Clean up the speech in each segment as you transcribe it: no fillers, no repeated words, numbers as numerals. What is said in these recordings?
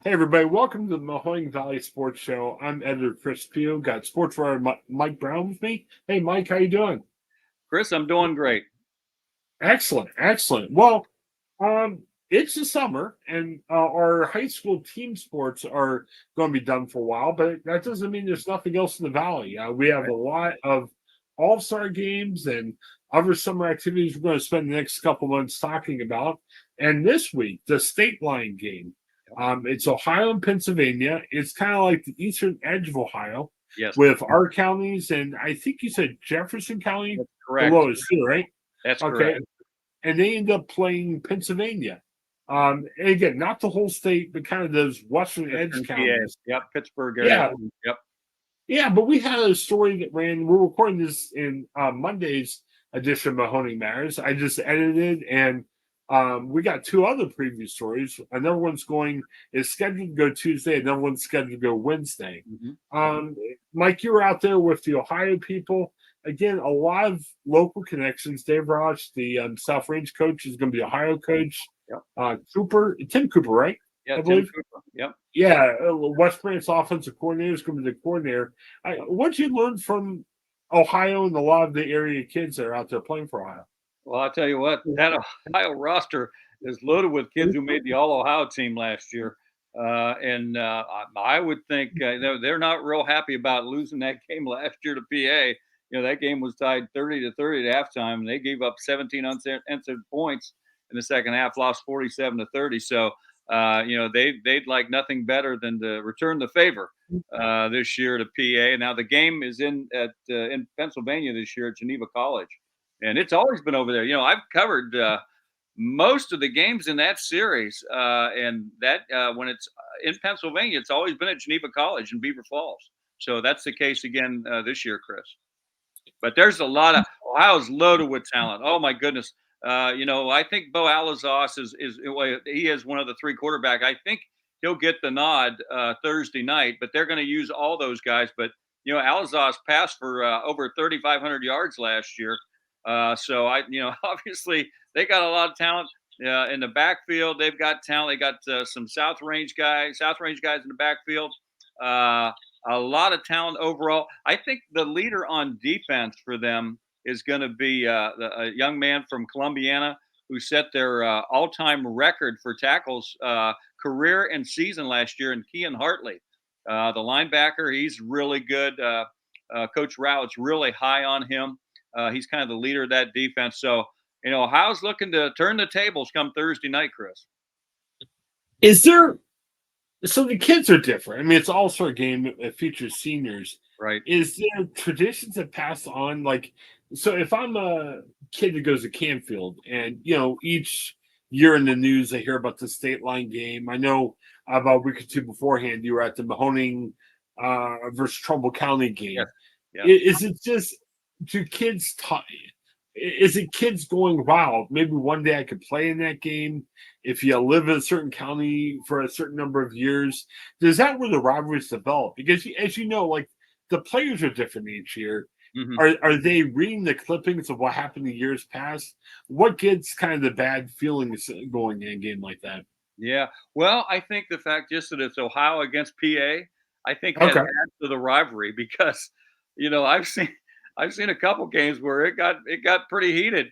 Hey everybody, welcome to the Mahoning Valley Sports Show. I'm editor Chris Pugh. Got sportswriter Mike Brown with me. Hey Mike, how you doing? Chris, I'm doing great. Excellent, excellent. Well, it's the summer, and our high school team sports are going to be done for a while, but that doesn't mean there's nothing else in the valley. We have Right. a lot of all-star games and other summer activities we're going to spend the next couple months talking about. And this week, the state line game. Yep. It's Ohio and Pennsylvania. It's kind of like the eastern edge of Ohio Yes, with our counties, and I think you said Jefferson County, that's the correct. lowest too, right? That's Okay, correct. and they end up playing Pennsylvania. And again, not the whole state, but kind of those western edge Western PA. counties. Yep, Pittsburgh area. Yeah, Yep. yeah, but we had a story that ran. We're recording this in Monday's edition of Mahoning Matters. I just edited, and we got two other preview stories. Another one's going is scheduled to go Tuesday. Another one's scheduled to go Wednesday. hmm Mike, you were out there with the Ohio people. Again, a lot of local connections. Dave Ross, the South Range coach, is going to be Ohio coach. Yep. Tim Cooper, right? Yeah, I Tim believe. Cooper. Yep. Yeah, West Branch offensive coordinator is going to be the coordinator. What you learned from Ohio and a lot of the area kids that are out there playing for Ohio? Well, I'll tell you what, that Ohio roster is loaded with kids who made the All Ohio team last year. And I would think they're not real happy about losing that game last year to PA. That game was tied 30-30 at halftime, and they gave up 17 unanswered points in the second half, lost 47-30. So, they'd like nothing better than to return the favor this year to PA. Now the game is in Pennsylvania this year at Geneva College, and it's always been over there. I've covered most of the games in that series, and that when it's in Pennsylvania, it's always been at Geneva College in Beaver Falls. So that's the case again this year, Chris. But there's a lot of Ohio's loaded with talent. Oh my goodness. I think Bo Alazos he is one of the three quarterback. I think he'll get the nod Thursday night, but they're going to use all those guys. But Alazos passed for over 3,500 yards last year. So obviously they got a lot of talent in the backfield. They've got talent. They got some South Range guys in the backfield. Uh, a lot of talent overall. I think the leader on defense for them is going to be a young man from Columbiana who set their all-time record for tackles career and season last year in Kean Hartley. The linebacker, he's really good. Coach Rowett's really high on him. He's kind of the leader of that defense. So, Ohio's looking to turn the tables come Thursday night, Chris. Is there So the kids are different. I mean, it's all star game. It features seniors. Right. Is there traditions that pass on? Like, so if I'm a kid that goes to Canfield, and each year in the news, I hear about the state line game. I know about a week or two beforehand, you were at the Mahoning versus Trumbull County Yes. game. Yeah. Is it just do kids? Is it kids going, wow, maybe one day I could play in that game? If you live in a certain county for a certain number of years, is that where the rivalries develop? Because as you know, like the players are different each year. hmm Are they reading the clippings of what happened in years past? What gets kind of the bad feelings going in a game like that? Yeah. Well, I think the fact just that it's Ohio against PA, I think that Okay. adds to the rivalry because, I've seen a couple games where it got pretty heated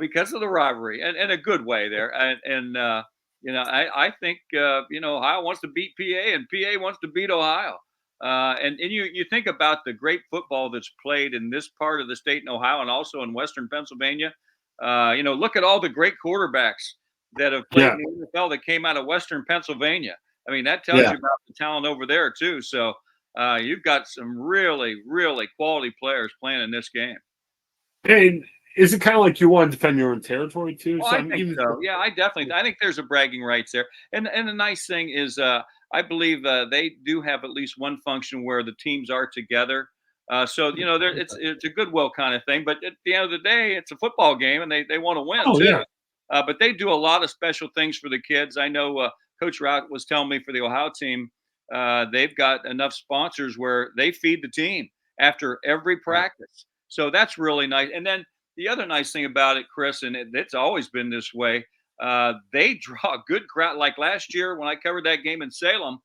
because of the rivalry and in a good way there. I think Ohio wants to beat PA and PA wants to beat Ohio. And you think about the great football that's played in this part of the state in Ohio and also in Western Pennsylvania. Look at all the great quarterbacks that have played Yeah. in the NFL that came out of Western Pennsylvania. I mean, that tells Yeah. you about the talent over there too. So you've got some really, really quality players playing in this game. And is it kind of like you want to defend your own territory too? Oh, So I I'm think even. so. Yeah, I think there's a bragging rights there. And the nice thing is, I believe they do have at least one function where the teams are together. So it's a goodwill kind of thing. But at the end of the day, it's a football game, and they want to win Oh too. yeah. But they do a lot of special things for the kids. I know Coach Rout was telling me for the Ohio team, they've got enough sponsors where they feed the team after every Right. practice. So that's really nice. And then the other nice thing about it, Chris, and it's always been this way. they draw a good crowd. Like last year when I covered that game in Salem,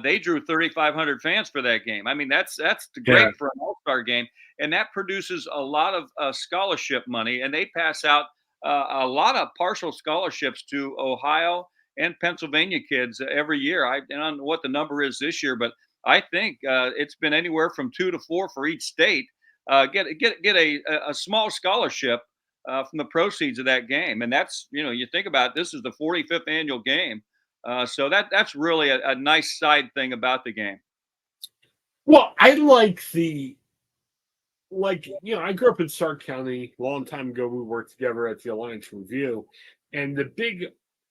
they drew 3,500 fans for that game. I mean, that's Yeah. great for an all-star game, and that produces a lot of scholarship money. And they pass out a lot of partial scholarships to Ohio and Pennsylvania kids every year. I don't know what the number is this year, but I think it's been anywhere from 2 to 4 for each state. Get a small scholarship from the proceeds of that game, and that's you think about it, this is the 45th annual game, so that's really a nice side thing about the game. Well, I like I grew up in Stark County a long time ago. We worked together at the Alliance Review, and the big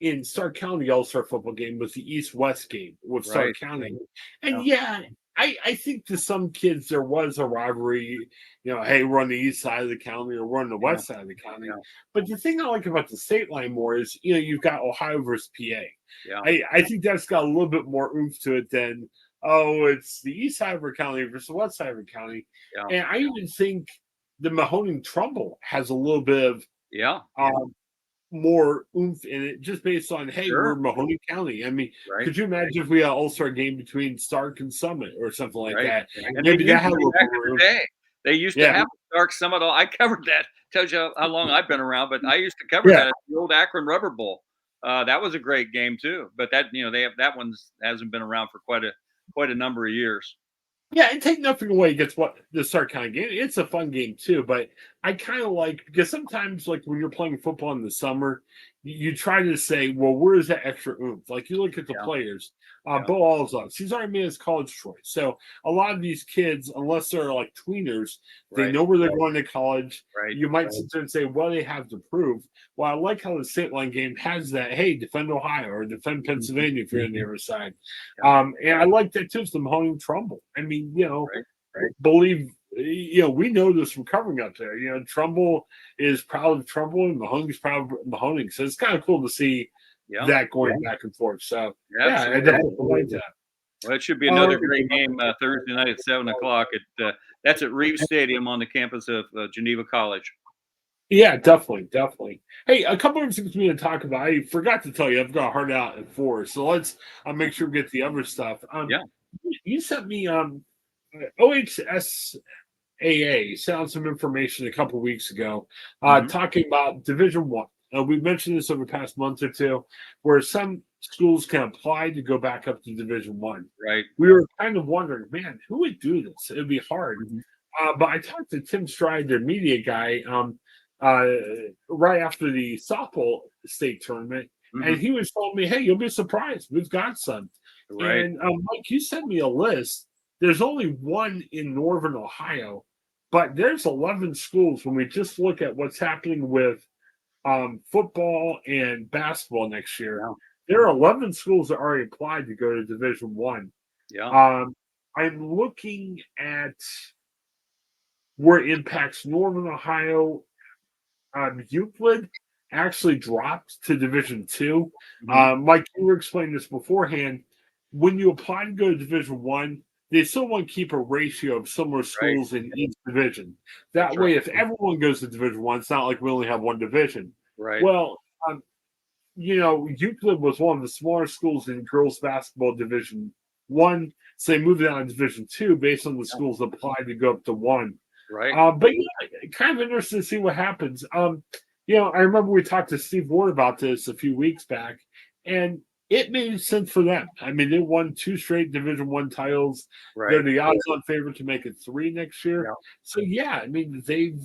in Stark County All Star football game was the East West game with Right. Stark County. And Yeah. yeah, I think to some kids there was a rivalry, hey, we're on the east side of the county or we're on the Yeah. west side of the county. Yeah. But the thing I like about the state line more is, you've got Ohio versus PA. Yeah. I think that's got a little bit more oomph to it than, oh, it's the east side of our county versus the west side of our county. Yeah. And I even think the Mahoning Trumbull has a little bit of Yeah. more oomph in it just based on, hey, we're Sure. Mahoning County. I mean, Right. could you imagine if we had an all-star game between Stark and Summit or something like Right. that? And they Maybe that used had a to little back more in oomph. the day. They used to Yeah, have Dark Summit. I covered that. Tells you how long I've been around, but I used to cover yeah. that at the old Akron Rubber Bowl. That was a great game too. But they have that one's hasn't been around for quite a number of years. Yeah, and take nothing away against what the Stark County game. It's a fun game too, but I kind of like because sometimes, like when you're playing football in the summer, you try to say, "Well, where is that extra oomph?" Like you look at the Yeah. players. Yeah. Bo Alzon, he's already made his college choice. So a lot of these kids, unless they're like tweeners, they Right. know where they're going to college. Right. You might sit there and say, "Well, they have to prove." Well, I like how the state line game has that. Hey, defend Ohio or defend Pennsylvania if you're on the other side. Yeah. And I like that too. It's the Mahoning Trumbull. I mean, Right. Right. believe we know this from covering up there. Trumbull is proud of Trumbull and Mahoning's proud of Mahoning. So it's kind of cool to see Yeah. that going back and forth. So yeah, I Absolutely. definitely like that. Well, it should be another Um, great game Thursday night at 7 o'clock. That's at Reeves Stadium on the campus of Geneva College. yeah, definitely. Hey, a couple of things we need to talk about. I forgot to tell you, I've got a hard out at 4, so let's. I'll make sure we get the other stuff. Yeah. You sent me OHSAA sent out some information a couple weeks ago, Hmm. talking about Division One. We mentioned this over the past month or two, where some schools can apply to go back up to Division One. Right. We were kind of wondering, man, who would do this? It'd be hard. Hmm. But I talked to Tim Stride, their media guy, uh, right after the softball state tournament, Hmm. and he was telling me, "Hey, you'll be surprised. We've got some." Right. And Mike, you sent me a list. There's only one in Northern Ohio, but there's 11 schools. When we just look at what's happening with football and basketball next year, Yeah. there are 11 schools that already applied to go to Division One. Yeah. I'm looking at where it impacts Northern Ohio. Euclid actually dropped to Division Two. Hmm. Mike, you were explaining this beforehand. When you apply to go to Division One, they still want to keep a ratio of similar Right. schools in each division. That's That right. way, if everyone goes to Division One, it's not like we only have one division. Right. Well, Euclid was one of the smaller schools in girls basketball Division One, so they moved it on to Division Two based on the Yeah. schools that applied to go up to one. Right. But yeah, kind of interesting to see what happens. I remember we talked to Steve Ward about this a few weeks back, and it made sense for them. I mean, they won 2 straight Division One titles. They're Right. the odds-on favorite to make it 3 next year. Yeah. So yeah, I mean they've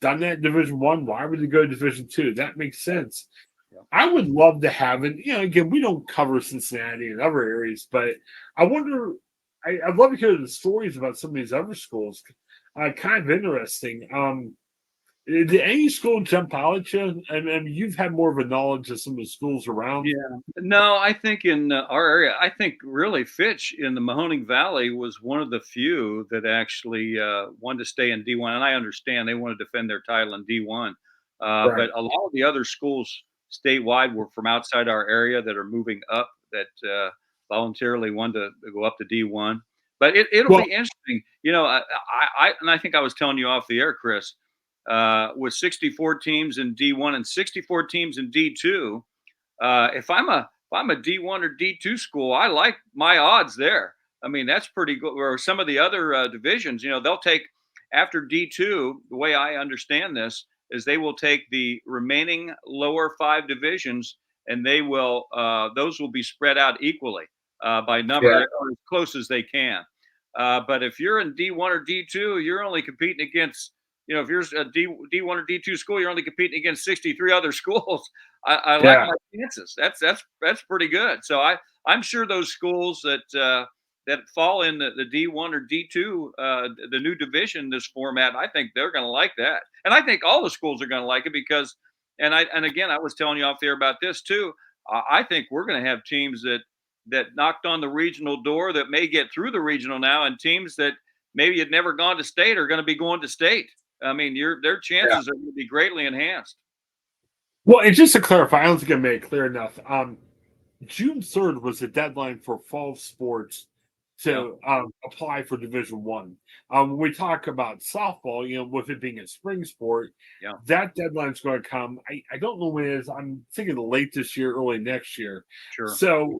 done that in Division One. Why would they go to Division Two? That makes sense. Yeah. I would love to have it. Again, we don't cover Cincinnati and other areas, but I wonder. I'd love to hear the stories about some of these other schools. Kind of interesting. Did any school jump out at you? And you've had more of a knowledge of some of the schools around. Yeah. No, I think in our area, I think really Fitch in the Mahoning Valley was one of the few that actually wanted to stay in D1. And I understand they want to defend their title in D1. Right. But a lot of the other schools statewide were from outside our area that are moving up that voluntarily wanted to go up to D1. But it'll Well, be interesting. And I think I was telling you off the air, Chris. with 64 teams in D1 and 64 teams in D2. If I'm a D1 or D2 school, I like my odds there. I mean, that's pretty good. Or some of the other divisions, they'll take after D2. The way I understand this is they will take the remaining lower five divisions, and those will be spread out equally by number Yeah. or as close as they can. But if you're in D1 or D2, you're only competing against, if you're a D1 or D2 school, you're only competing against 63 other schools. I like Yeah. my chances. That's pretty good. So I'm sure those schools that fall in the D1 or D2, the new division, this format, I think they're going to like that, and I think all the schools are going to like it because, and again, I was telling you off there about this too. I think we're going to have teams that knocked on the regional door that may get through the regional now, and teams that maybe had never gone to state are going to be going to state. I mean, their Yeah. chances are going to be greatly enhanced. Well, and just to clarify, I don't think I made it clear enough. June 3rd was the deadline for fall sports Yeah, to apply for Division One. When we talk about softball, with it being a spring sport, yeah, that deadline's going to come. I don't know when it is. I'm thinking late this year, early next year. sure. So,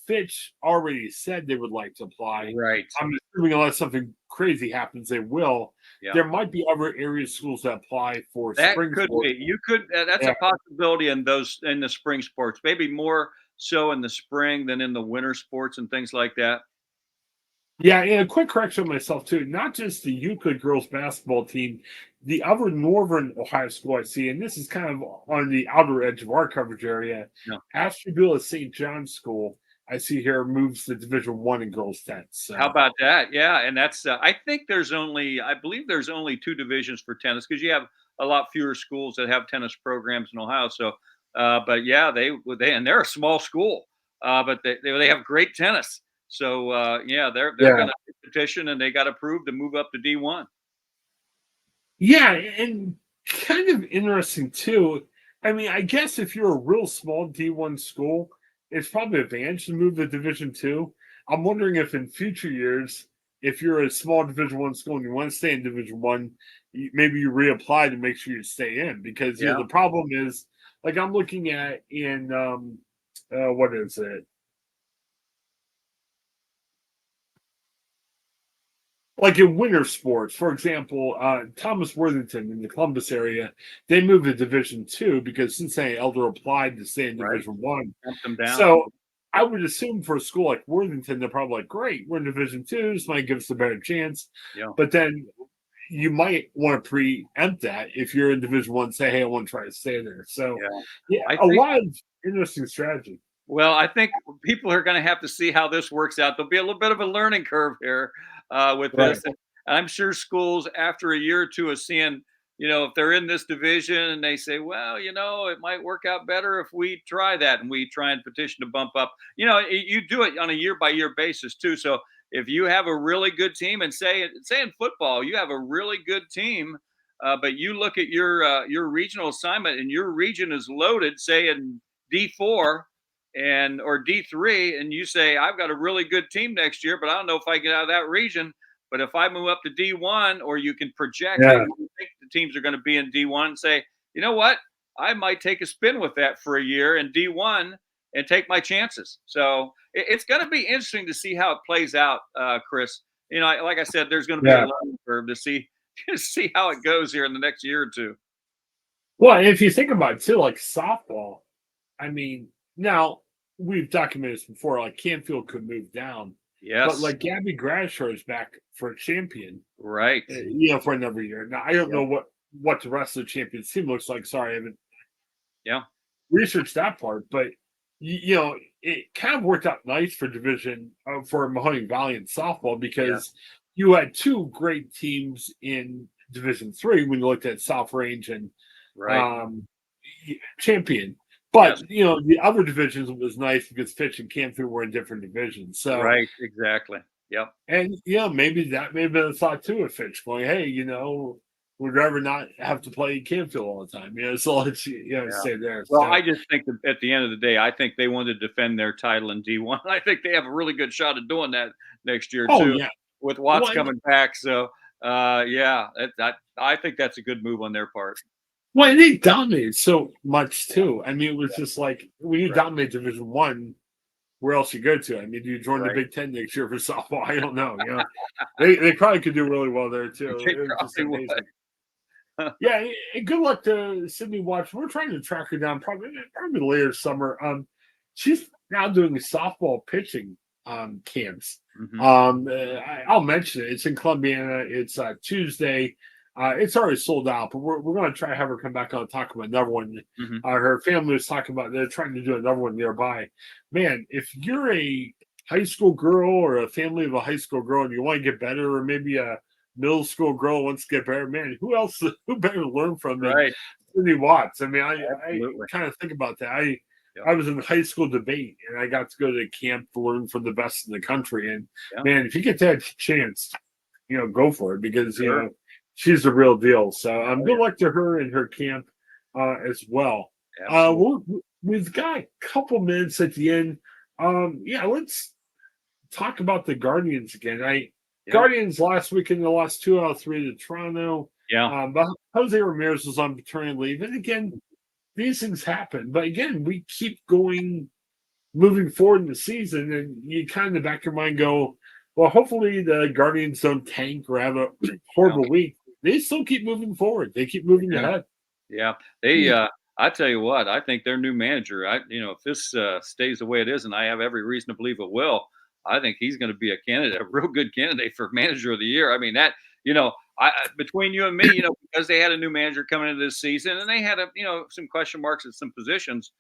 Fitch already said they would like to apply. Right. I'm assuming unless something crazy happens, they will. Yeah. There might be other area schools that apply for That spring could sports. be. You could. That's Yeah. a possibility in the spring sports. Maybe more so in the spring than in the winter sports and things like that. Yeah, and a quick correction of myself too. Not just the Euclid girls basketball team, the other Northern Ohio school I see, and this is kind of on the outer edge of our coverage area. Yeah. Ashtabula St. John's School I see here moves to Division One in girls tennis. How So about that? Yeah, and that's. I believe there's only two divisions for tennis because you have a lot fewer schools that have tennis programs in Ohio. So, but yeah, and they're a small school, but they have great tennis. So yeah, they're yeah, going to petition and they got approved to move up to D1. yeah, and kind of interesting too. I mean, I guess if you're a real small D1 school, it's probably an advantage to move to Division Two. I'm wondering if in future years, if you're a small Division One school and you want to stay in Division One, maybe you reapply to make sure you stay in because Yeah, the problem is like I'm looking at in what is it? Like in winter sports, for example, Thomas Worthington in the Columbus area, they moved to Division Two because Cincinnati Elder applied to stay in right. Division One. Bump them down. So I would assume for a school like Worthington, they're probably like, great, we're in Division Two, this might give us a better chance. Yeah. But then you might want to preempt that if you're in Division One, say, hey, I want to try to stay there. So Yeah. yeah, I a think lot of interesting strategy. Well, I think people are going to have to see how this works out. There'll be a little bit of a learning curve here with Right. this. And I'm sure schools, after a year or two of seeing, if they're in this division and they say, well, it might work out better if we try that and we try and petition to bump up. You do it on a year by year basis too. So if you have a really good team, and say in football, you have a really good team, but you look at your regional assignment and your region is loaded, say in D4 or D3, and you say, I've got a really good team next year, but I don't know if I get out of that region. But if I move up to D1, or you can project, hey, Yeah. we think the teams are going to be in D1, and say, you know what, I might take a spin with that for a year in D1 and take my chances. So it's going to be interesting to see how it plays out, Chris. Like I said, there's going to be a Yeah. learning curve to see to see how it goes here in the next year or two. Well, and if you think about it too, like softball, I mean, now we've documented this before, like Canfield could move down, but Yes, like Gabby Gradisher is back for a champion, right. for another year. Now I don't Yeah, know what the rest of the champions team looks like. Sorry, I haven't yeah, researched that part, but it kind of worked out nice for division for Mahoning Valley in softball yeah, because you had two great teams in Division Three when you looked at South Range and right. um, champion. Yes, But the other divisions was nice because Fitch and Canfield were in different divisions. So, right. Exactly. Yep. and maybe that may have been a thought too of Fitch going, hey, we'd rather not have to play Canfield all the time. So let's Yeah. stay there. Well, So I just think that at the end of the day, I think they want to defend their title in D1. I think they have a really good shot of doing that next year oh too, yeah, with Watts one coming back. So Yeah, I think that's a good move on their part. Well, and they dominated so much too. I mean, it was just like when you Right, dominate Division One, where else you go to? I mean, do you join the right. Big Ten next year for softball? I don't know. They probably could do really well there too. They It was just probably would. amazing. Yeah, and good luck to Sydney Watts. We're trying to track her down probably later summer. She's now doing softball pitching camps. Mhm, I'll mention it. It's in Columbiana. It's Tuesday. It's already sold out, but we're going to try to have her come back on and talk about another one. mhm. Her family was talking about they're trying to do another one nearby. Man, if you're a high school girl or a family of a high school girl and you want to get better, or maybe a middle school girl wants to get better, man, who else who better to learn from than Right, Sydney Watts? I mean, I absolutely. kind of think about that. Yep, I was in high school debate and I got to go to camp to learn from the best in the country. And yeah, man, if you get that chance, go for it because sure. she's the real deal. So Oh, good yeah, luck to her and her camp as well. absolutely. We've got a couple minutes at the end. Yeah, let's talk about the Guardians again. Yeah, Guardians last weekend, they lost 2 out of 3 to Toronto. yeah, But Jose Ramirez was on paternity leave, and again, these things happen. But again, we keep moving forward in the season, and you kind of in the back of your mind go, well, hopefully the Guardians don't tank or have a yeah, horrible week. They still keep moving forward. They keep moving yeah. ahead. Yeah, they. I tell you what, I think their new manager. If this stays the way it is, and I have every reason to believe it will, I think he's going to be a candidate, a real good candidate for manager of the year. I mean, between you and me, because they had a new manager coming into this season, and they had some question marks at some positions.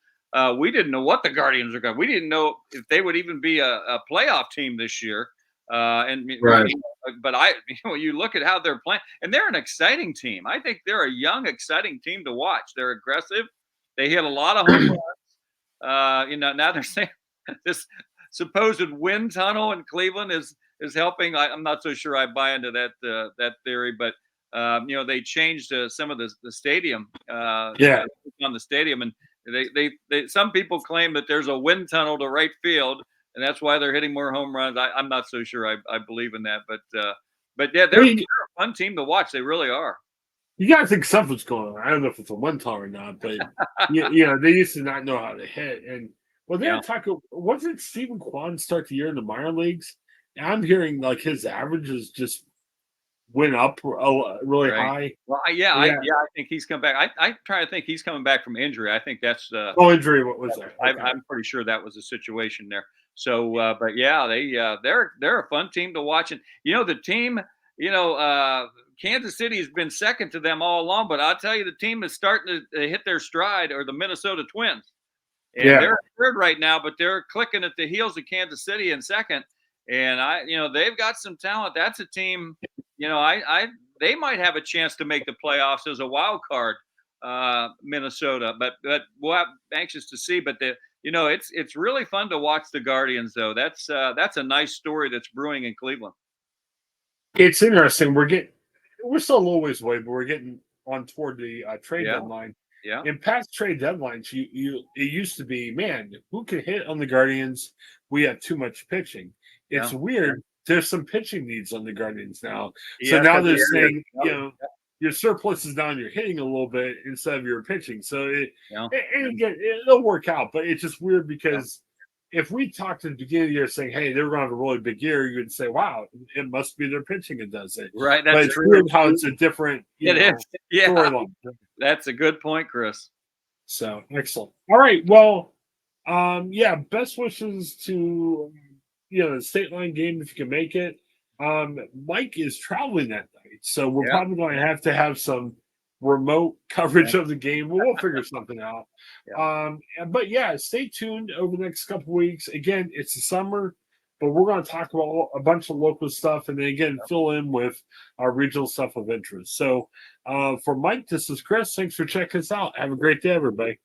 We didn't know what the Guardians are going. We didn't know if they would even be a playoff team this year. Right. But you look at how they're playing, and they're an exciting team. I think they're a young, exciting team to watch. They're aggressive. They hit a lot of home runs. Now they're saying this supposed wind tunnel in Cleveland is helping. I'm not so sure I buy into that theory, but they changed some of the stadium Yeah. on the stadium, and they some people claim that there's a wind tunnel to right field, and that's why they're hitting more home runs. I'm not so sure I believe in that, but yeah, they're Well, a fun team to watch. They really are. you gotta think something's going on. I don't know if it's a one tar or not, but they used to not know how to hit. And well, Yeah, they're talking. Wasn't Stephen Kwan start the year in the minor leagues? And I'm hearing like his averages just went up really right. high. Well, Yeah. I think he's come back. I try to think he's coming back from injury. I think that's No injury. What was that? Okay. I'm pretty sure that was the situation there. So, but yeah, they're a fun team to watch, and the team, Kansas City has been second to them all along. But I'll tell you, the team is starting to hit their stride, or the Minnesota Twins, and Yeah. they're third right now, but they're clicking at the heels of Kansas City in second. And they've got some talent. That's a team, I they might have a chance to make the playoffs as a wild card, Minnesota. But we'll anxious to see. But it's really fun to watch the Guardians, though. That's a nice story that's brewing in Cleveland. It's interesting. We're still a little ways away, but we're getting on toward the trade Yeah, deadline. yeah, In past trade deadlines, it used to be, man, who can hit on the Guardians? We have too much pitching. It's yeah, weird. There's some pitching needs on the Guardians now. So yeah. now Because they're the area, saying, your surplus is down, you're hitting a little bit instead of your pitching. So yeah, and again, it'll work out, but it's just weird yeah. because if we talked at the beginning of the year saying, hey, they're going to have a really big year, you would say, wow, it must be their pitching that does it. Right. But That's it's true. weird how it's a different, It is. Yeah, storyline. that's a good point, Chris. So excellent. All right. Well, yeah, best wishes to the state line game if you can make it. Mike is traveling that night, so we're Yeah, probably going to have some remote coverage of the game. We'll figure something out. yeah. But yeah, stay tuned over the next couple weeks. Again, it's the summer, but we're going to talk about a bunch of local stuff, and then again fill in with our regional stuff of interest. So, for Mike, this is Chris. Thanks for checking us out. Have a great day, everybody.